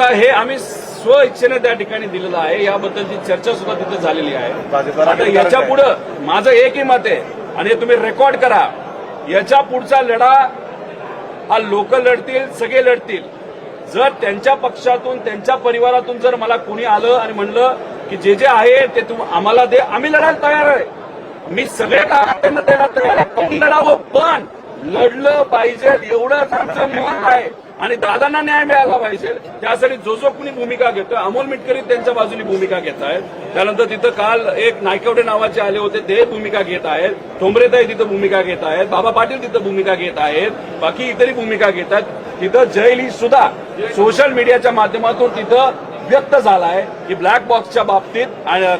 आता हे आम्ही स्व इच्छेने त्या ठिकाणी दिलेलं आहे, याबद्दलची चर्चा सुद्धा तिथे झालेली आहे. आता याच्या पुढं माझं एकही मत आहे आणि हे तुम्ही रेकॉर्ड करा. याच्या पुढचा लढा हा लोक लढतील, सगळे लढतील. जर त्यांच्या पक्षातून त्यांच्या परिवारातून जर मला कोणी आलं आणि म्हणलं की जे जे आहे ते आम्हाला दे, आम्ही लढायला तयार आहे. मी सगळे त्यांना द्यायला तयार आहे. लढावं पण लढलं पाहिजे एवढंच आमचं मत आहे आणि दादांना न्याय मिळाला पाहिजे. त्यासाठी जो जो कोणी भूमिका घेतोय, अमोल मिटकरी त्यांच्या बाजूनी भूमिका घेत आहेत. त्यानंतर तिथं काल एक नायकवडे नावाचे आले होते, ते भूमिका घेत आहेत. ठोंबरेताई तिथं भूमिका घेत आहेत. बाबा पाटील तिथं भूमिका घेत आहेत. बाकी इतरही भूमिका घेत आहेत. तिथं जयली सुद्धा सोशल मीडियाच्या माध्यमातून तिथं व्यक्त झालाय की ब्लॅक बॉक्सच्या बाबतीत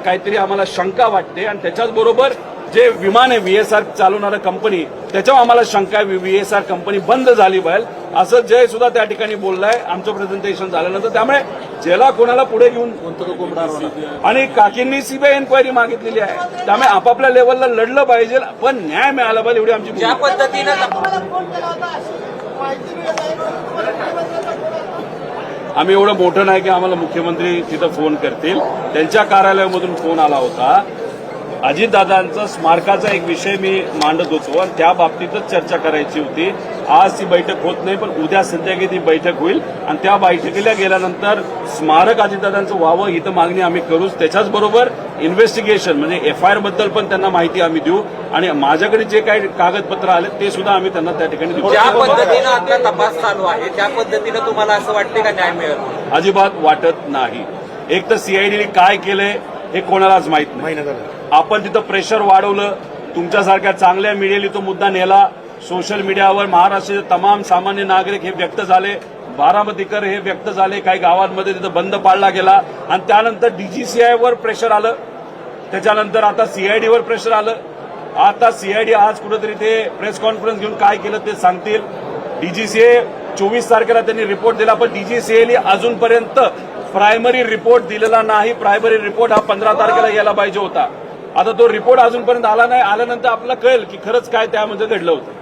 काहीतरी आम्हाला शंका वाटते आणि त्याच्याच बरोबर जे विमान आहे व्हीएसआर चालवणारं कंपनी, त्याच्यावर आम्हाला शंका आहे व्हीएसआर कंपनी बंद झाली पाहिजे, असं जय सुद्धा त्या ठिकाणी बोललाय आमचं प्रेझेंटेशन झाल्यानंतर. त्यामुळे ज्याला कोणाला पुढे घेऊन आणि काकींनी सीबीआय एन्क्वायरी मागितलेली आहे. त्यामुळे आपापल्या लेवलला लढलं पाहिजे पण न्याय मिळाला पाहिजे एवढी आमची. ज्या पद्धतीनं आम्ही एवढं मोठं नाही की आम्हाला मुख्यमंत्री तिथं फोन करतील. त्यांच्या कार्यालयामधून फोन आला होता. अजितदादांचा स्मारकाचा एक विषय मी मांडत होतो आणि त्या बाबतीतच चर्चा करायची होती. आज ती बैठक होत नाही पण उद्या संध्याकाळी ती बैठक होईल आणि त्या बैठकीला गेल्यानंतर स्मारक अजितदादांचं व्हावं ही तर मागणी आम्ही करूच. त्याच्याच बरोबर इन्व्हेस्टिगेशन म्हणजे एफआयआर बद्दल पण त्यांना माहिती आम्ही देऊ आणि माझ्याकडे जे काही कागदपत्र आले ते सुद्धा आम्ही त्यांना त्या ठिकाणी देऊ. ज्या पद्धतीनं आता तपास चालू आहे त्या पद्धतीनं तुम्हाला असं वाटते का न्याय मिळेल? अजिबात वाटत नाही. एक तर सीआयडीने काय केलंय हे कोणालाच माहित नाही. आपण तिथं प्रेशर वाढवलं. तुमच्यासारख्या चांगल्या मीडियाने तो मुद्दा नेला. सोशल मीडियावर महाराष्ट्राचे तमाम सामान्य नागरिक हे व्यक्त झाले. बारामतीकर हे व्यक्त झाले. काही गावांमध्ये तिथं बंद पाडला गेला आणि त्यानंतर डीजीसीआयवर प्रेशर आलं. त्याच्यानंतर आता सीआयडीवर प्रेशर आलं. आता सीआयडी आज कुठेतरी ते प्रेस कॉन्फरन्स घेऊन काय केलं ते सांगतील. डीजीसीए 24 तारखेला त्यांनी रिपोर्ट दिला पण डीजीसीएने अजूनपर्यंत प्रायमरी रिपोर्ट दिलेला नाही. प्रायमरी रिपोर्ट हा 15 तारखेला यायला पाहिजे होता. आता तो रिपोर्ट अजूनपर्यंत आला नाही. आल्यानंतर आपल्याला कळेल की खरंच काय त्यामध्ये घडलं होतं.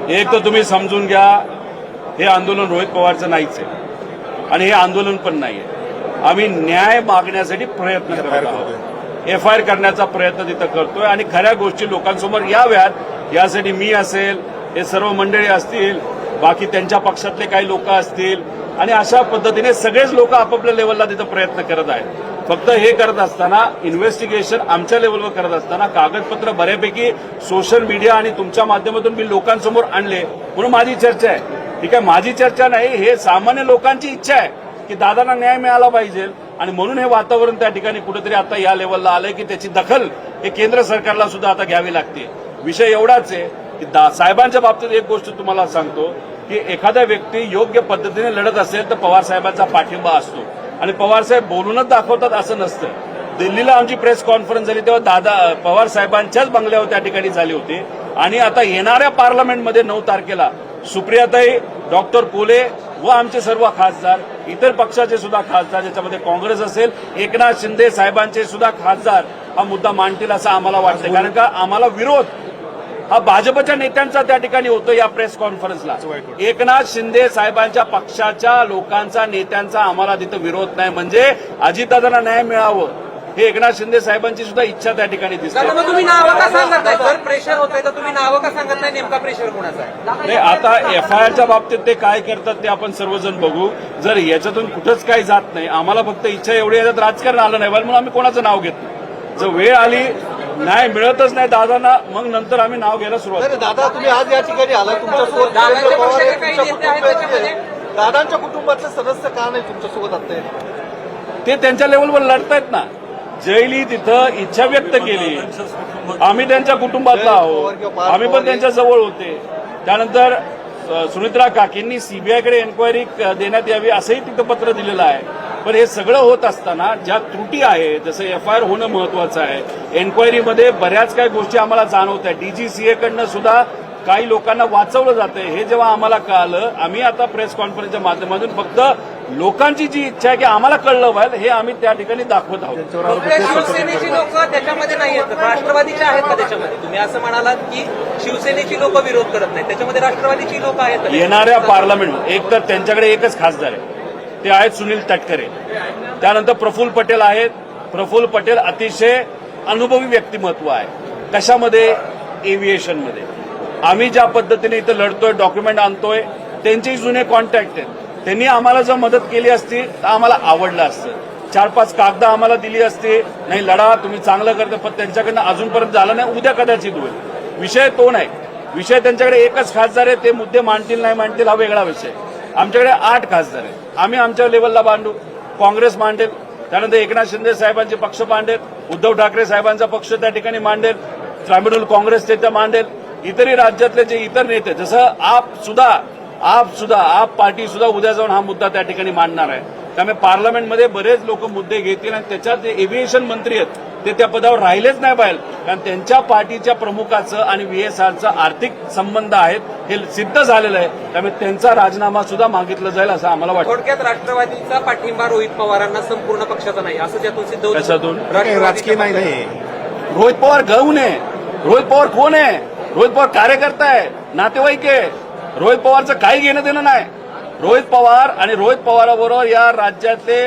एक तर तुम्ही समजून घ्या हे आंदोलन रोहित पवारचं नाहीच आहे आणि हे आंदोलन पण नाहीये. आम्ही न्याय मागण्यासाठी प्रयत्न करत आहोत. एफआयआर करण्याचा प्रयत्न तिथं करतोय आणि खऱ्या गोष्टी लोकांसमोर याव्यात यासाठी मी असेल, हे सर्व मंडळी असतील, बाकी त्यांच्या पक्षातले काही लोक असतील आणि अशा पद्धतीने सगळेच लोक आपापल्या लेवलला तिथं प्रयत्न करत आहेत. फक्त हे करत असताना इन्व्हेस्टिगेशन आमच्या लेवलवर करत असताना कागदपत्र बऱ्यापैकी सोशल मीडिया आणि तुमच्या माध्यमातून मी लोकांसमोर आणले म्हणून माझी चर्चा आहे. ठीक आहे, माझी चर्चा नाही, हे सामान्य लोकांची इच्छा आहे की दादांना न्याय मिळाला पाहिजे आणि म्हणून हे वातावरण त्या ठिकाणी कुठेतरी आता या लेवलला आलंय की त्याची दखल हे केंद्र सरकारला सुद्धा आता घ्यावी लागते. विषय एवढाच आहे की साहेबांच्या बाबतीत एक गोष्ट तुम्हाला सांगतो की एखादा व्यक्ती योग्य पद्धतीने लढत असेल तर पवार साहेबांचा पाठिंबा असतो आणि पवार साहेब बोलूनच दाखवतात असं नसतं. दिल्लीला आमची प्रेस कॉन्फरन्स झाली तेव्हा पवार साहेबांच्याच बंगल्यावर त्या ठिकाणी झाली होती आणि आता येणाऱ्या पार्लमेंटमध्ये 9 तारखेला सुप्रियाताई, डॉक्टर कोले व आमचे सर्व खासदार, इतर पक्षाचे सुद्धा खासदार, ज्याच्यामध्ये काँग्रेस असेल, एकनाथ शिंदे साहेबांचे सुद्धा खासदार हा मुद्दा मांडतील असं आम्हाला वाटतं. कारण का आम्हाला विरोध हा भाजपच्या नेत्यांचा त्या ठिकाणी होतो. या प्रेस कॉन्फरन्सला एकनाथ शिंदे साहेबांच्या पक्षाच्या लोकांचा, नेत्यांचा आम्हाला तिथं विरोध नाही. म्हणजे अजितदादांना न्याय मिळावं हे एकनाथ शिंदे साहेबांची सुद्धा इच्छा त्या ठिकाणी दिसते. तुम्ही नावं का सांगत नाही? जर प्रेशर होत आहे तर तुम्ही नावं का सांगत नाही? नेमका प्रेशर कोणाचा आहे? नाही, आता एफआयआरच्या बाबतीत ते काय करतात ते आपण सर्वजण बघू. जर याच्यातून कुठंच काही जात नाही, आम्हाला फक्त इच्छा एवढी याच्यात राजकारण आलं नाही म्हणून आम्ही कोणाचं नाव घेत नाही. जर वेळ आली नाही मिळतच नाही दादांना मग नंतर आम्ही नाव घ्यायला सुरुवात करू. दादा तुम्ही आज या ठिकाणी आला, तुमच्यासोबत दादांच्या कुटुंबातले सदस्य का नाही तुमच्यासोबत आता? ते त्यांच्या लेवलवर लढतायत ना. जयली तिथं इच्छा व्यक्त केली, आम्ही त्यांच्या कुटुंबातला आहोत, आम्ही पण त्यांच्या जवळ होते. त्यानंतर सुनित्रा काकींनी सीबीआयकडे एन्क्वायरी देण्यात यावी असंही तिथं पत्र दिलेलं आहे. पण हे सगळं होत असताना ज्या त्रुटी आहे, जसं एफआयआर होणं महत्वाचं आहे, एन्क्वायरीमध्ये बऱ्याच काही गोष्टी आम्हाला जाणवत आहेत. डीजीसीएकडनं सुद्धा काही लोकांना वाचवलं जातंय हे जेव्हा आम्हाला कळालं, आम्ही आता प्रेस कॉन्फरन्सच्या माध्यमातून फक्त लोकांची जी इच्छा आहे की आम्हाला कळलं पाहिजे हे आम्ही त्या ठिकाणी दाखवत आहोत. फक्त शिवसेनेची लोक त्याच्यामध्ये नाही आहेत, राष्ट्रवादीचे आहेत का त्याच्यामध्ये? तुम्ही असं म्हणालात की शिवसेनेची लोक विरोध करत नाहीत, त्याच्यामध्ये राष्ट्रवादीची लोक आहेत का? येणाऱ्या पार्लमेंट एक तर त्यांच्याकडे एकच खासदार आहे, ते आहेत सुनील तटकरे. त्यानंतर प्रफुल्ल पटेल आहेत. प्रफुल्ल पटेल अतिशय अनुभवी व्यक्तिमत्व आहे. कशामध्ये? एव्हिएशनमध्ये. आम्ही ज्या पद्धतीने इथं लढतोय, डॉक्युमेंट आणतोय, त्यांचे जुने कॉन्टॅक्ट आहेत. त्यांनी आम्हाला जर मदत केली असती तर आम्हाला आवडलं असतं. 4-5 कागदं आम्हाला दिली असती, नाही लढा तुम्ही चांगलं करता, पण त्यांच्याकडनं अजूनपर्यंत झालं नाही. उद्या कदाचित होईल. विषय तो नाही. विषय त्यांच्याकडे एकच खासदार आहे, ते मुद्दे मांडतील नाही मांडतील हा वेगळा विषय. आमच्याकडे 8 खासदार आहेत. आम्ही आमच्या लेवलला मांडू, काँग्रेस मांडेल, त्यानंतर एकनाथ शिंदे साहेबांचे पक्ष मांडेल, उद्धव ठाकरे साहेबांचा पक्ष त्या ठिकाणी मांडेल, तृणमूल काँग्रेस ते मांडेल, इतरही राज्यातले जे इतर नेते, जसं आप पार्टी सुद्धा उद्या जाऊन हा मुद्दा त्या ठिकाणी मांडणार आहे. त्यामुळे पार्लमेंटमध्ये बरेच लोक मुद्दे घेतील आणि त्याच्यात जे एव्हिएशन मंत्री आहेत ते त्या पदावर राहिलेच नाही पाहिजे, कारण त्यांच्या पार्टीच्या प्रमुखाचं आणि व्हीएसआरचं आर्थिक संबंध आहेत हे सिद्ध झालेलं आहे. त्यामुळे त्यांचा राजीनामा सुद्धा मागितला जाईल असं आम्हाला वाटतं. थोडक्यात राष्ट्रवादीचा पाठिंबा रोहित पवारांना संपूर्ण पक्षाचा नाही असं त्यातून सिद्ध होतं. कशातून? राजकीय नाही. रोहित पवार गौण आहे. रोहित पवार कोण आहे? रोहित पवार कार्यकर्ता आहे, नातेवाईक आहे. रोहित पवारचं काही घेणं देणं नाही. रोहित पवार आणि रोहित पवाराबरोबर या राज्यातले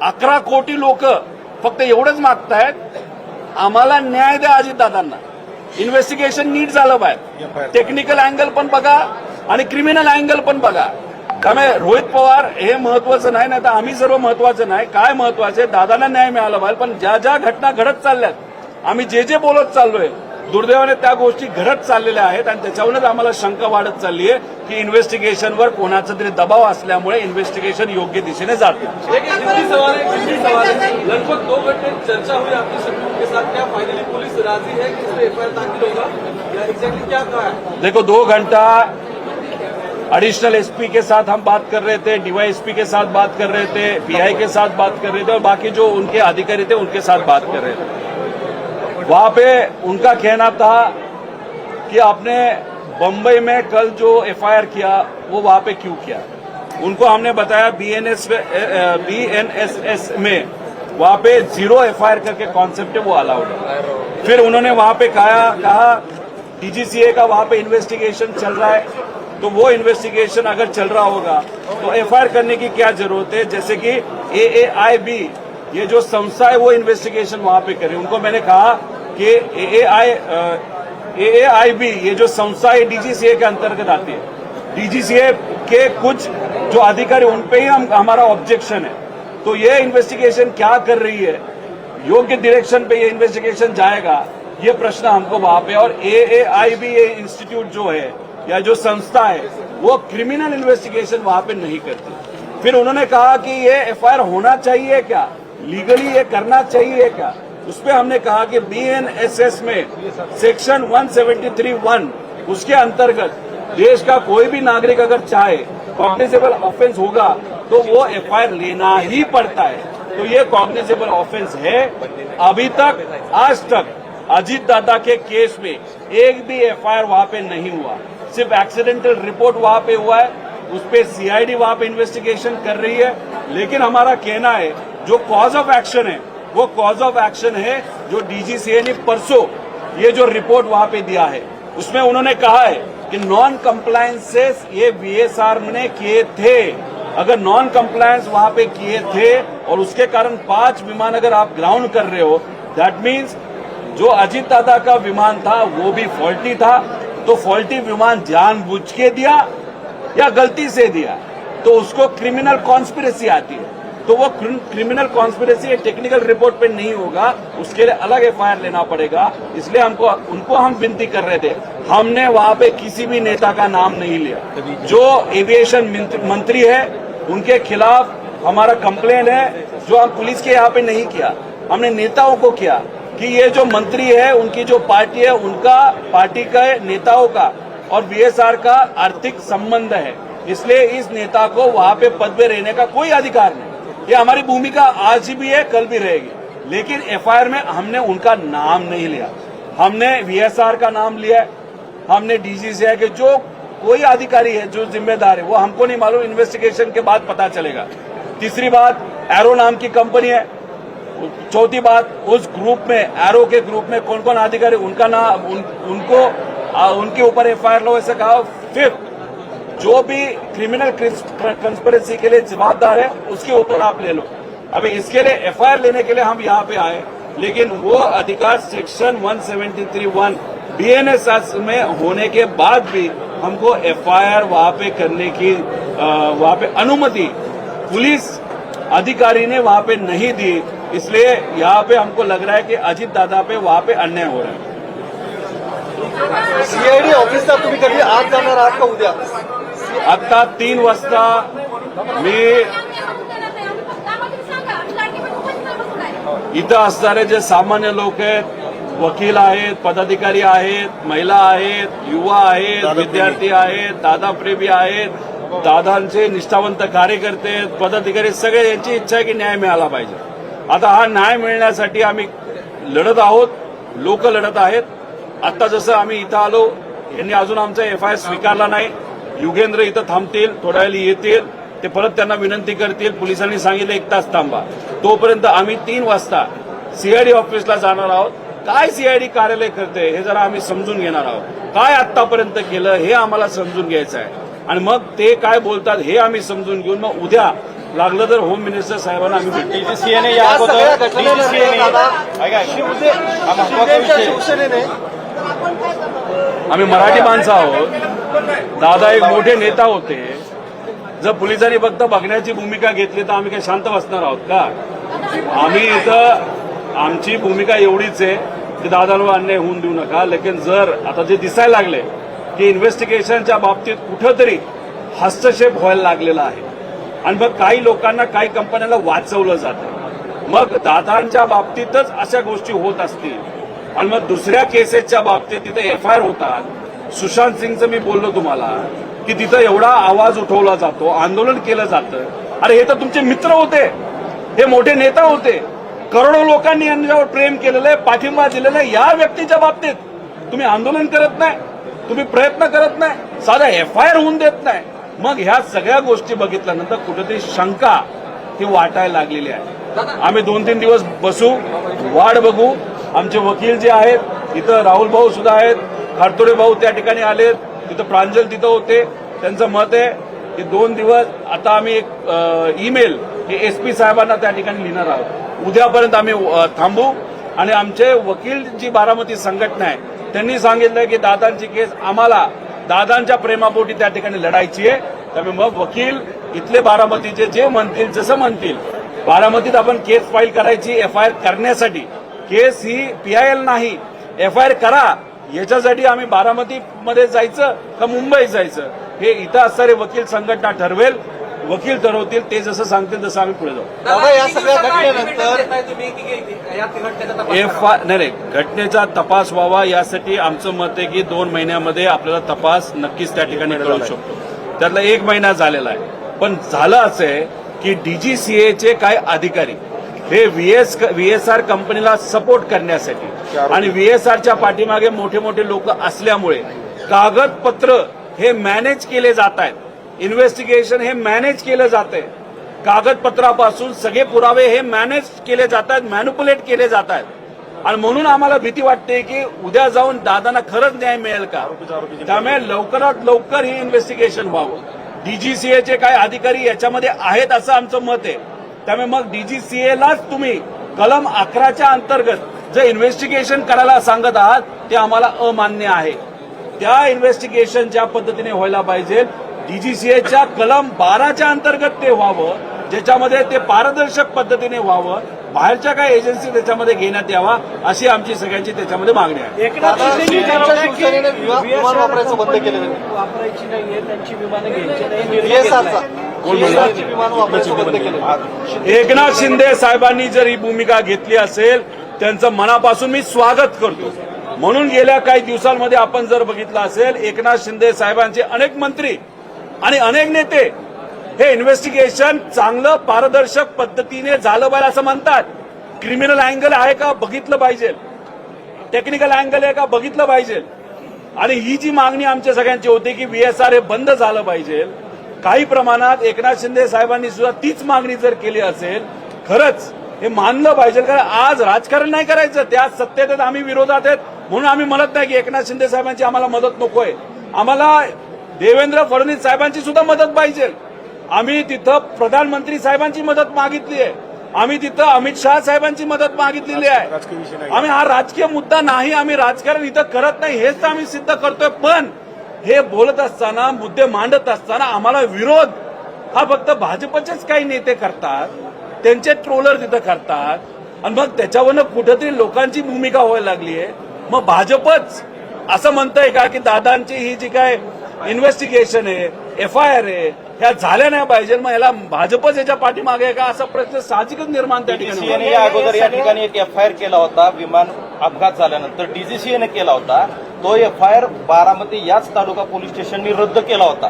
11 कोटी लोक फक्त एवढंच मागतायत, आम्हाला न्याय द्या अजितदादांना. इन्व्हेस्टिगेशन नीट झालं पाहिजे. टेक्निकल अँगल पण बघा आणि क्रिमिनल अँगल पण बघा. त्यामुळे रोहित पवार हे महत्वाचं नाही, तर आम्ही सर्व महत्वाचं नाही. काय महत्वाचं आहे? दादांना न्याय मिळाला पाहिजे. पण ज्या ज्या घटना घडत चालल्यात, आम्ही जे बोलत चाललोय, दुर्दैवाने त्या गोष्टी घडत चाललेल्या आहेत आणि त्याच्यावरूनच आम्हाला शंका वाढत चालली आहे की इन्व्हेस्टिगेशनवर कोणाचा तरी दबाव असल्यामुळे इन्व्हेस्टिगेशन योग्य दिशेने जात नाही. लगभग 2 घंटे चर्चा हुई आपकी शक्तियों के साथ, क्या फाइनली पुलिस राजी है कि इसमें एफआईआर दाखिल होगा या एग्जैक्टली क्या कहा है? देखो 2 घंटा एडिशनल एसपी के साथ हम बात कर रहे थे, डीवाईएसपी के साथ बात कर रहे थे, पीआई के साथ बात कर रहे थे और बाकी जो उनके अधिकारी थे उनके साथ बात कर रहे थे. वहां पे उनका कहना था कि आपने बंबई में कल जो एफआईआर किया वो वहां पे क्यों किया. उनको हमने बताया बीएनएसएस में वहां पे 0 एफआईआर करके कॉन्सेप्ट है वो अलाउड है. फिर उन्होंने वहां पे कहा डीजीसीए का वहां पे इन्वेस्टिगेशन चल रहा है, तो वो इन्वेस्टिगेशन अगर चल रहा होगा तो एफआईआर करने की क्या जरूरत है. जैसे कि AAIB ये जो संस्था है वो इन्वेस्टिगेशन वहां पे करे. उनको मैंने कहा कि AAIB ये जो संस्था है डीजीसीए के अंतर्गत आती है. डीजीसीए के कुछ जो अधिकारी उन पे ही हमारा ऑब्जेक्शन है. तो ये इन्वेस्टिगेशन क्या कर रही है, योग्य डायरेक्शन पे ये इन्वेस्टिगेशन जाएगा, ये प्रश्न हमको वहां पे. और AAIB ये इंस्टीट्यूट जो है या जो संस्था है वो क्रिमिनल इन्वेस्टिगेशन वहां पे नहीं करती. फिर उन्होंने कहा कि ये एफआईआर होना चाहिए क्या, लीगली ये करना चाहिए क्या. उस पर हमने कहा कि बीएनएसएस में सेक्शन 173(1) उसके अंतर्गत देश का कोई भी नागरिक अगर चाहे कॉग्निजेबल ऑफेंस होगा तो वो एफआईआर लेना ही पड़ता है. तो ये कॉग्निजेबल ऑफेंस है. अभी तक आज तक अजीत दादा के केस में एक भी एफआईआर वहां पे नहीं हुआ. सिर्फ एक्सीडेंटल रिपोर्ट वहां पे हुआ है, उस पर सीआईडी वहां पे इन्वेस्टिगेशन कर रही है. लेकिन हमारा कहना है जो कॉज ऑफ एक्शन है वो कॉज ऑफ एक्शन है जो डीजीसीए ने परसों ये जो रिपोर्ट वहां पे दिया है उसमें उन्होंने कहा है कि नॉन कंप्लायंसेस ये वीएसआर ने किए थे. अगर नॉन कंप्लायंस वहां पे किए थे और उसके कारण 5 विमान अगर आप ग्राउंड कर रहे हो, दैट मीन्स जो अजीत दादा का विमान था वो भी फॉल्टी था. तो फॉल्टी विमान जानबूझ के दिया या गलती से दिया तो उसको क्रिमिनल कॉन्स्पिरेसी आती है. तो वो क्रिमिनल कॉन्स्पिरेसी टेक्निकल रिपोर्ट पे नहीं होगा, उसके लिए अलग एफआईआर लेना पड़ेगा. इसलिए उनको हम विनती कर रहे थे. हमने वहां पे किसी भी नेता का नाम नहीं लिया. जो एविएशन मंत्री है उनके खिलाफ हमारा कंप्लेन है, जो हम पुलिस के यहाँ पे नहीं किया, हमने नेताओं को किया कि ये जो मंत्री है उनकी जो पार्टी है उनका पार्टी के नेताओं का और बीएसआर का आर्थिक संबंध है, इसलिए इस नेता को वहां पे पद पे रहने का कोई अधिकार नहीं. ये हमारी भूमिका आज भी है, कल भी रहेगी. लेकिन एफआईआर में हमने उनका नाम नहीं लिया. हमने वीएसआर का नाम लिया है हमने डीजीसीए के जो कोई अधिकारी है जो जिम्मेदार है वो हमको नहीं मालूम, इन्वेस्टिगेशन के बाद पता चलेगा। तीसरी बात, एरो नाम की कंपनी है। चौथी बात, उस ग्रुप में, एरो के ग्रुप में कौन कौन अधिकारी, उनका नाम, उनके ऊपर एफआईआर लो, ऐसे कहा। फिफ्थ, जो भी क्रिमिनल कंस्पिरेसी के लिए जवाबदार है उसके ऊपर आप ले लो। अभी इसके लिए एफआईआर लेने के लिए हम यहाँ पे आए, लेकिन वो अधिकार सेक्शन 173(1) बीएनएस में होने के बाद भी हमको एफआईआर वहां पे करने की वहां पे अनुमति पुलिस अधिकारी ने वहां पे नहीं दी। इसलिए यहाँ पे हमको लग रहा है कि अजित दादा पे वहां पे अन्याय हो रहा है। सीआयडी ऑफिसला तुम्ही कधी आज जाणार आहात का उद्या? आता 3 वाजता मी इथं असणारे जे सामान्य लोक आहेत, वकील आहेत, पदाधिकारी आहेत, महिला आहेत, युवा आहेत, विद्यार्थी आहेत, दादाप्रेमी आहेत, दादांचे निष्ठावंत कार्यकर्ते आहेत, पदाधिकारी, सगळे यांची इच्छा आहे की न्याय मिळाला पाहिजे। आता हा न्याय मिळण्यासाठी आम्ही लढत आहोत, लोक लढत आहेत। आता जसं आम्ही इथं आलो, यांनी अजून आमचा एफआयआर स्वीकारला नाही। युगेंद्र इथं थांबतील, थोड्या वेळी येतील, ते परत त्यांना विनंती करतील, पोलिसांनी सांगितलं 1 तास थांबा। तोपर्यंत आम्ही 3 वाजता सीआयडी ऑफिसला जाणार आहोत। काय सीआयडी कार्यालय करते हे जरा आम्ही समजून घेणार आहोत, काय आतापर्यंत केलं हे आम्हाला समजून घ्यायचं आहे, आणि मग ते काय बोलतात हे आम्ही समजून घेऊन मग उद्या लागलं तर होम मिनिस्टर साहेबांना आम्ही भेटू। डीजीसीएने या अगोदर शिवसेनेने आम्ही मराठी माणसं आहोत, दादा एक मोठे नेता होते। जर पोलिसांनी फक्त बघण्याची भूमिका घेतली तर आम्ही काय शांत बसणार आहोत का? आम्ही इथं आमची भूमिका एवढीच आहे की दादांवर अन्याय होऊन देऊ नका। लेकिन जर आता जे दिसायला लागले की इन्व्हेस्टिगेशनच्या बाबतीत कुठंतरी हस्तक्षेप व्हायला लागलेला आहे, आणि मग काही लोकांना, काही कंपन्यांना वाचवलं जातं, मग दादांच्या बाबतीतच अशा गोष्टी होत असतील, आणि मग दुसऱ्या केसेसच्या बाबतीत तिथे एफआयआर होतात। सुशांत सिंगचं मी बोललो तुम्हाला की तिथं एवढा आवाज उठवला जातो, आंदोलन केलं जातं। अरे हे तर तुमचे मित्र होते, हे मोठे नेता होते, करोडो लोकांनी यांच्यावर प्रेम केलेलं आहे, पाठिंबा दिलेला आहे। या व्यक्तीच्या बाबतीत तुम्ही आंदोलन करत नाही, तुम्ही प्रयत्न करत नाही, साधा एफआयआर होऊन देत नाही। मग ह्या सगळ्या गोष्टी बघितल्यानंतर कुठेतरी शंका ही वाटायला लागलेली आहे। आम्ही 2-3 दिवस बसू, वाट बघू। आमचे वकील जे आहेत, इथं राहुल भाऊ सुद्धा आहेत, खारतोडे भाऊ त्या ठिकाणी आलेत, तिथं प्रांजल तिथं होते, त्यांचं मत आहे की 2 दिवस आता आम्ही एक ईमेल एसपी साहेबांना त्या ठिकाणी लिहिणार आहोत। उद्यापर्यंत आम्ही थांबू, आणि आमचे वकील जी बारामती संघटना आहे त्यांनी सांगितलं की दादांची केस आम्हाला दादांच्या प्रेमापोटी त्या ठिकाणी लढायची आहे। त्यामुळे मग वकील इथले बारामतीचे जे म्हणतील, जसं म्हणतील, बारामतीत आपण केस फाईल करायची एफआयआर करण्यासाठी। केस ही पीआयएल नाही, एफआयआर करा याच्यासाठी आम्ही बारामतीमध्ये जायचं का मुंबईत जायचं हे इथं असणारे वकील संघटना ठरवेल, वकील ठरवतील, ते जसं सांगतील तसं आम्ही पुढे जाऊ। दादा, या सगळ्या घटनेनंतर नाही, घटनेचा तपास व्हावा यासाठी आमचं मत आहे की 2 महिन्यामध्ये आपल्याला तपास नक्कीच त्या ठिकाणी कळू शकतो। त्यातला 1 महिना झालेला आहे, पण झालं असं आहे की डीजीसीएचे काही अधिकारी हे व्हीएसआर कंपनीला सपोर्ट करण्यासाठी, आणि व्हीएसआरच्या पाठीमागे मोठे मोठे लोक असल्यामुळे कागदपत्र हे मॅनेज केले जात आहेत, इन्व्हेस्टिगेशन हे मॅनेज केलं जात आहे, कागदपत्रापासून सगळे पुरावे हे मॅनेज केले जात आहेत, मॅन्युप्युलेट केले जात आहेत, आणि म्हणून आम्हाला भीती वाटते की उद्या जाऊन दादांना खरंच न्याय मिळेल का? त्यामुळे लवकरात लवकर हे इन्व्हेस्टिगेशन व्हावं। डीजीसीएचे काही अधिकारी याच्यामध्ये आहेत असं आमचं मत आहे। त्यामुळे मग डीजीसीएलाच तुम्ही कलम 11च्या अंतर्गत जे इन्व्हेस्टिगेशन करायला सांगत आहात ते आम्हाला अमान्य आहे। त्या इन्व्हेस्टिगेशनच्या पद्धतीने व्हायला पाहिजे। डीजीसीएच्या कलम 12च्या अंतर्गत ते व्हावं, ज्याच्यामध्ये ते पारदर्शक पद्धतीने व्हावं, बाहेरच्या काही एजन्सी त्याच्यामध्ये घेण्यात यावा, अशी आमची सगळ्यांची त्याच्यामध्ये मागणी आहे। शिवसेनेने विमान वापरायचं बंद केलेलं आहे, वापरायची नाहीये, त्यांची विमानं घ्यायची नाही, VSRची विमान वापरायचं बंद केलेलं आहे। एकनाथ शिंदे साहेबांनी जर ही भूमिका घेतली असेल त्यांचं मनापासून मी स्वागत करतो। म्हणून गेल्या काही दिवसांमध्ये आपण जर बघितलं असेल, एकनाथ शिंदे साहेबांचे अनेक मंत्री आणि अनेक नेते हे इन्व्हेस्टिगेशन चांगलं पारदर्शक पद्धतीने झालं पाहिजे असं म्हणतात। क्रिमिनल अँगल आहे का बघितलं पाहिजे, टेक्निकल अँगल आहे का बघितलं पाहिजे, आणि ही जी मागणी आमच्या सगळ्यांची होती की VSR हे बंद झालं पाहिजे, काही प्रमाणात एकनाथ शिंदे साहेबांनी सुद्धा तीच मागणी जर केली असेल, खरंच हे मानलं पाहिजे. कारण आज राजकारण नाही करायचं, त्या सत्तेत आहेत, आम्ही विरोधात आहेत, म्हणून आम्ही म्हणत नाही की एकनाथ शिंदे साहेबांची आम्हाला मदत नकोय. आम्हाला देवेंद्र फडणवीस साहेबांची सुद्धा मदत पाहिजे. आम्ही तिथं प्रधानमंत्री साहेबांची मदत मागितली आहे, आम्ही तिथं अमित शहा साहेबांची मदत मागितलेली आहे. आम्ही हा राजकीय मुद्दा नाही, आम्ही राजकारण इथं करत नाही, हेच तर आम्ही सिद्ध करतोय. पण हे बोलत असताना, मुद्दे मांडत असताना आम्हाला विरोध हा फक्त भाजपचेच काही नेते करतात, त्यांचे ट्रोलर तिथं करतात, आणि मग त्याच्यावरनं कुठेतरी लोकांची भूमिका व्हायला लागली आहे. मग भाजपच असं म्हणतंय का की दादांची ही जी काय इन्व्हेस्टिगेशन आहे, FIR आहे, ह्या झाल्या नाही पाहिजे, मग याला भाजपच याच्या पाठीमागे आहे का, असा प्रश्न साहजिकच निर्माण त्या ठिकाणी होतो. DGCA ने या अगोदर या ठिकाणी एक FIR केला होता, विमान अपघात झाल्यानंतर DGCA ने केला होता. तो FIR बारामती याच तालुका पोलीस स्टेशननी रद्द केला होता.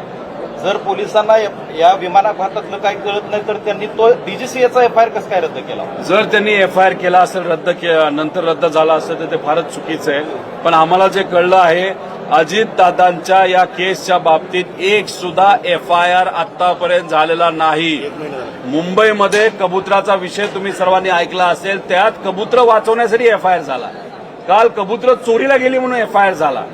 जर पोलिसांना या विमान अपघातातलं काही कळत नाही तर त्यांनी तो DGCAचा FIR कसं काय रद्द केला? जर त्यांनी FIR केला असेल, नंतर रद्द झाला असेल तर ते फारच चुकीचं आहे. पण आम्हाला जे कळलं आहे, अजितदादांच्या या केसच्या बाबतीत एक सुद्धा FIR आतापर्यंत झालेला नाही. मुंबईमध्ये कबुतराचा विषय तुम्ही सर्वांनी ऐकला असेल, त्यात कबुतर वाचवण्यासाठी FIR झाला. काल कबुतर चोरीला गेली म्हणून FIR झाला.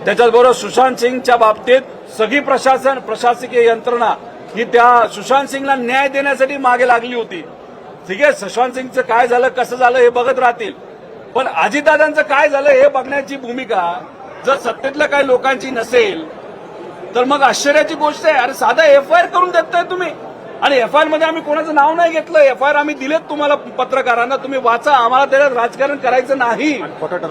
त्याच्याचबरोबर सुशांत सिंगच्या बाबतीत सगळी प्रशासकीय यंत्रणा ही त्या सुशांत सिंगला न्याय देण्यासाठी मागे लागली होती. ठीक आहे, सुशांत सिंगचं काय झालं, कसं झालं हे बघत राहतील, पण अजितदादांचं काय झालं हे बघण्याची भूमिका जर सत्तेतल्या काही लोकांची नसेल तर मग आश्चर्याची गोष्ट आहे. अरे साधा FIR करून देताय तुम्ही, आणि FIR मध्ये आम्ही कोणाचं नाव नाही घेतलं. FIR आम्ही दिलेत तुम्हाला पत्रकारांना, तुम्ही वाचा, आम्हाला त्याच्यात राजकारण करायचं नाही.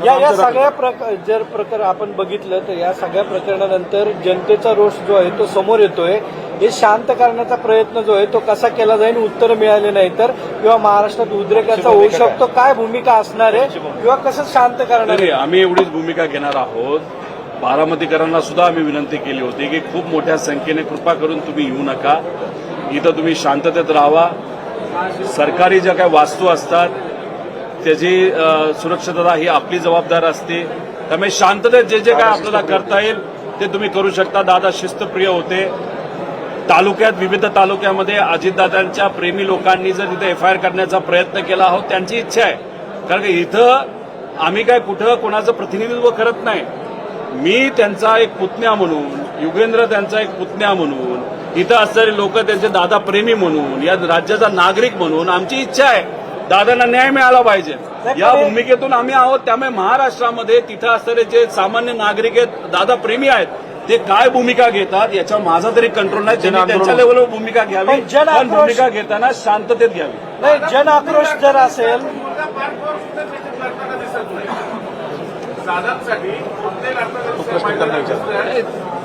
या सगळ्या जर प्रकार आपण बघितलं तर या सगळ्या प्रकरणानंतर जनतेचा रोष जो आहे तो समोर येतोय. हे शांत करण्याचा प्रयत्न जो आहे तो कसा केला जाईल, उत्तर मिळाले नाही तर, किंवा महाराष्ट्रात उद्रेकाचा होऊ शकतो, काय भूमिका असणार आहे, किंवा कसं शांत करणार आहे? आम्ही एवढीच भूमिका घेणार आहोत. बारामतीकरांना सुद्धा आम्ही विनंती केली होती की खूप मोठ्या संख्येने कृपा करून तुम्ही येऊ नका, इथं तुम्ही शांततेत राहावा. सरकारी ज्या काही वास्तू असतात त्याची सुरक्षितता ही आपली जबाबदार असते. त्यामुळे शांततेत जे काय आपल्याला करता येईल ते तुम्ही करू शकता. दादा शिस्तप्रिय होते. तालुक्यात, विविध तालुक्यामध्ये अजितदादांच्या प्रेमी लोकांनी जर तिथे FIR करण्याचा प्रयत्न केला आहोत, त्यांची इच्छा आहे. कारण की इथं आम्ही काय कुठं कोणाचं प्रतिनिधित्व करत नाही. मी त्यांचा एक पुतण्या म्हणून, युगेंद्र त्यांचा एक पुतण्या म्हणून, इथं असणारे लोक त्यांचे दादा प्रेमी म्हणून, या राज्याचा नागरिक म्हणून आमची इच्छा आहे दादांना न्याय मिळाला पाहिजे. या भूमिकेतून आम्ही आहोत. त्यामुळे महाराष्ट्रामध्ये तिथं असणारे जे सामान्य नागरिक आहेत, दादा प्रेमी आहेत, ते काय भूमिका घेतात याच्यावर माझा तरी कंट्रोल नाही. त्यांनी त्यांच्या लेवलवर भूमिका घ्यावी, पण भूमिका घेताना शांततेत घ्यावी. नाही, जन आक्रोश जर असेल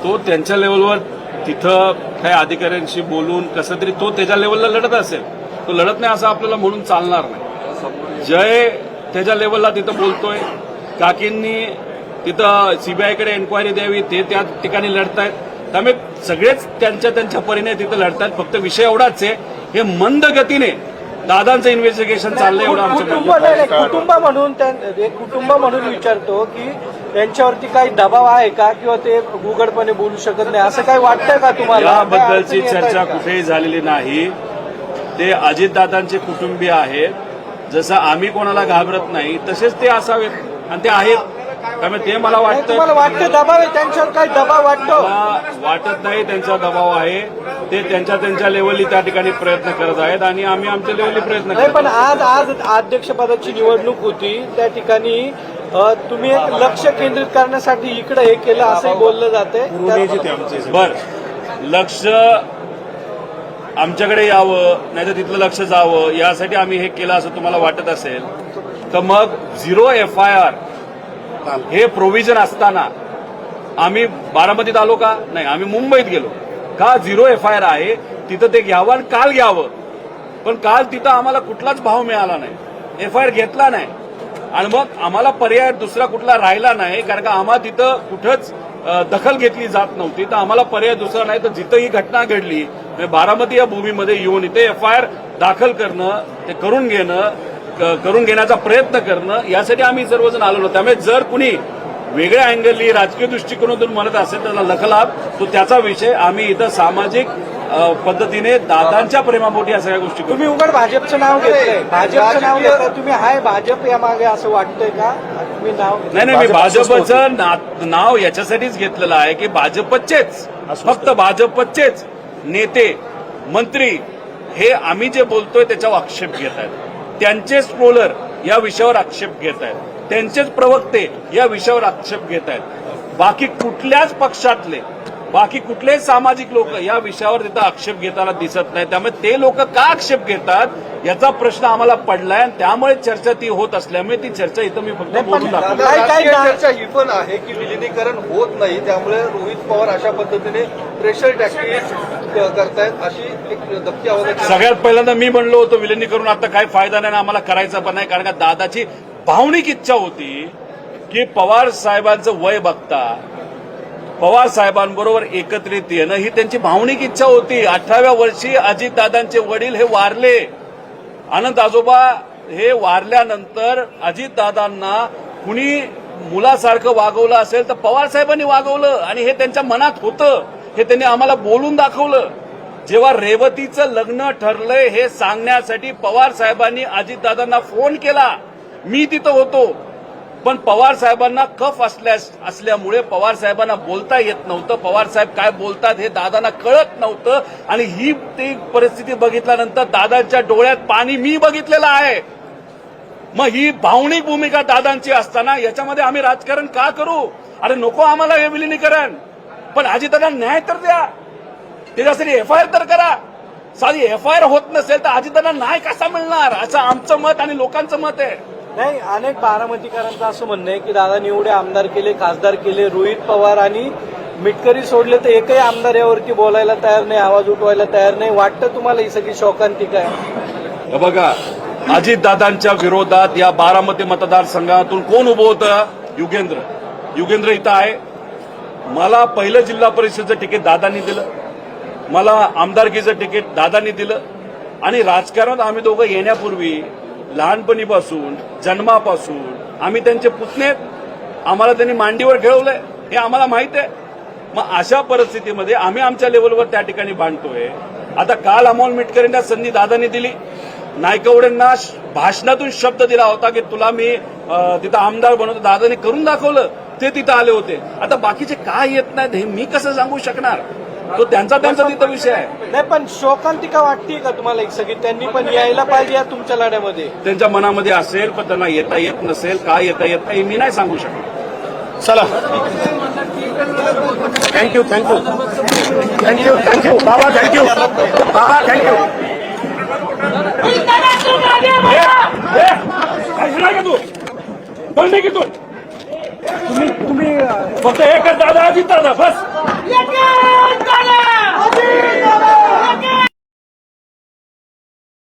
तो त्यांच्या लेवलवर तिथं काही अधिकाऱ्यांशी बोलून कसं तरी तो त्याच्या लेवलला लढत असेल, तो लढत नाही असं आपल्याला म्हणून चालणार नाही. जय त्याच्या लेवलला तिथं बोलतोय, काकींनी तिथं CBIकडे एन्क्वायरी द्यावी, ते त्या ठिकाणी लढतायत. त्यामुळे सगळेच त्यांच्या त्यांच्या परीने तिथं लढतायत. फक्त विषय एवढाच आहे, हे मंद गतीने दादांचं इन्व्हेस्टिगेशन चाललंय एवढं आमचं कुटुंब म्हणून विचारतो की त्यांच्यावरती काही दबाव आहे का, किंवा ते उघडपणे बोलू शकत नाही, असं काही वाटतंय का तुम्हाला? याबद्दलची चर्चा कुठेही झालेली नाही. ते अजितदादांचे कुटुंबीय आहेत. जसं आम्ही कोणाला घाबरत नाही तसेच ते असावेत, आणि ते आहेत. त्यामुळे ते मला तुम्हाला वाटतं दबाव आहे त्यांच्यावर, काही दबाव वाटतो? वाटत नाही त्यांचा दबाव आहे. ते त्यांच्या त्यांच्या लेवलनी त्या ठिकाणी प्रयत्न करत आहेत आणि आम्ही आमच्या लेवलनी प्रयत्न करतो. पण आज अध्यक्षपदाची निवडणूक होती, त्या ठिकाणी तुम्ही एक लक्ष केंद्रित करण्यासाठी इकडे हे केलं असंही बोललं जाते. बर, लक्ष आमच्याकडे यावं नाही तर तिथलं लक्ष जावं यासाठी आम्ही हे केलं असं तुम्हाला वाटत असेल तर मग 0 FIR हे प्रोव्हिजन असताना आम्ही बारामतीत आलो का? नाही, आम्ही मुंबईत गेलो का? 0 FIR आहे तिथं ते घ्यावं, आणि काल घ्यावं. पण काल तिथं आम्हाला कुठलाच भाव मिळाला नाही, FIR घेतला नाही, आणि मग आम्हाला पर्याय दुसरा कुठला राहिला नाही. कारण का आम्हाला तिथं कुठंच दखल घेतली जात नव्हती, तर आम्हाला पर्याय दुसरा नाही. तर जिथं ही घटना घडली बारामती या भूमीमध्ये येऊन इथे FIR दाखल करणं, ते करून घेण्याचा प्रयत्न करणं, यासाठी आम्ही सर्वजण आलो. त्यामुळे जर कुणी वेगळ्या अँगलनी राजकीय दृष्टिकोनातून म्हणत असेल त्याला लखलाभ, तो त्याचा विषय. आम्ही इथं सामाजिक पद्धतीने दादांच्या प्रेमापोटी या सगळ्या गोष्टी करू. तुम्ही उघड भाजपचं नाव घेतलंय, भाजपचं नाव घेतलंय, तुम्ही हाय भाजप या मागे असं वाटतंय का? तुम्ही नाव घेतलंय. नाही, मी भाजपचं नाव याच्यासाठीच घेतलेलं आहे की भाजपचेच, फक्त भाजपचेच नेते मंत्री हे आम्ही जे बोलतोय त्याच्यावर आक्षेप घेत आहेत, त्यांचेच ट्रोलर या विषयावर आक्षेप घेत आहेत, त्यांचेच प्रवक्ते या विषयावर आक्षेप घेत आहेत. बाकी कुठल्याच पक्षातले, बाकी कुठलेच सामाजिक लोक या विषयावर तिथं आक्षेप घेताना दिसत नाही. त्यामुळे ते लोक का आक्षेप घेतात याचा प्रश्न आम्हाला पडलाय आणि त्यामुळे चर्चा ती होत असल्यामुळे ती चर्चा इथं मी फक्त बोलून दाखवतो. राजकीय चर्चा ही पण आहे की विलिनीकरण होत नाही, त्यामुळे रोहित पवार अशा पद्धतीने प्रेशर टॅक्टिक्स करतायत अशी एक धक्की आवाज. सगळ्यात पहिल्यांदा मी म्हणलो होतो विलिनीकरण आता काही फायदा नाही, आम्हाला करायचा पण नाही. कारण का दादाची भावनिक इच्छा होती की पवार साहेबांचं वय बघता पवार साहेबांबरोबर एकत्रित येणं ही त्यांची भावनिक इच्छा होती. 18व्या वर्षी अजितदादांचे वडील हे वारले. आनंद आजोबा हे वारल्यानंतर अजितदादांना कुणी मुलासारखं वागवलं असेल तर पवार साहेबांनी वागवलं आणि हे त्यांच्या मनात होतं. हे त्यांनी आम्हाला बोलून दाखवलं. जेव्हा रेवतीचं लग्न ठरलंय हे सांगण्यासाठी पवार साहेबांनी अजितदादांना फोन केला. मी तिथं होतो, पण पवार साहेबांना कफ असल्यामुळे पवार साहेबांना बोलता येत नव्हतं. पवार साहेब काय बोलतात हे दादांना कळत नव्हतं आणि ही ती परिस्थिती बघितल्यानंतर दादांच्या डोळ्यात पाणी मी बघितलेलं आहे. मग ही भावनिक भूमिका दादांची असताना याच्यामध्ये आम्ही राजकारण का करू? अरे नको आम्हाला हे विलिनीकरण, पण अजितदादा न्याय तर द्या, त्याच्यासाठी एफआयआर तर करा. साधी एफआयआर होत नसेल तर अजितदादा न्याय कसा मिळणार असं आमचं मत आणि लोकांचं मत आहे. नाही, अनेक बारामतीकरांचं असं म्हणणं आहे की दादांनी एवढे आमदार केले, खासदार केले, रोहित पवार आणि मिटकरी सोडले तर एकही आमदार यावरती बोलायला तयार नाही, आवाज उठवायला तयार नाही. वाटतं तुम्हाला ही सगळी शोकांतिका आहे? बघा, अजितदादांच्या विरोधात या बारामती मतदारसंघातून कोण उभं होतं? युगेंद्र इथं आहे. मला पहिलं जिल्हा परिषदेचं तिकीट दादांनी दिलं, मला आमदारकीचं तिकीट दादांनी दिलं आणि राजकारणात आम्ही दोघं येण्यापूर्वी लहानपणीपासून जन्मापासून आम्ही त्यांचे पुतणे, आम्हाला त्यांनी मांडीवर खेळवलंय हे आम्हाला माहित आहे. मग अशा परिस्थितीमध्ये आम्ही आमच्या लेवलवर त्या ठिकाणी बांधतोय. आता काल अमोल मिटकरींना संधी दादांनी दिली. नायकवडेंना भाषणातून शब्द दिला होता की तुला मी तिथं आमदार बनवतो, दादांनी करून दाखवलं, ते तिथं आले होते. आता बाकीचे काय येत नाहीत हे मी कसं सांगू शकणार? तो त्यांचा तिथं विषय आहे. नाही, पण शोकांतिका वाटते का तुम्हाला एक सगळी? त्यांनी पण यायला पाहिजे या तुमच्या लढ्यामध्ये. त्यांच्या मनामध्ये असेल पण त्यांना येता येत नसेल, काय येता येत नाही मी नाही सांगू शकणार. चला, थँक्यू बाबा, थँक्यू बाबा, थँक्यू. तू पण नाही की तुम्ही फक्त एकच दादा अजित दादा बस.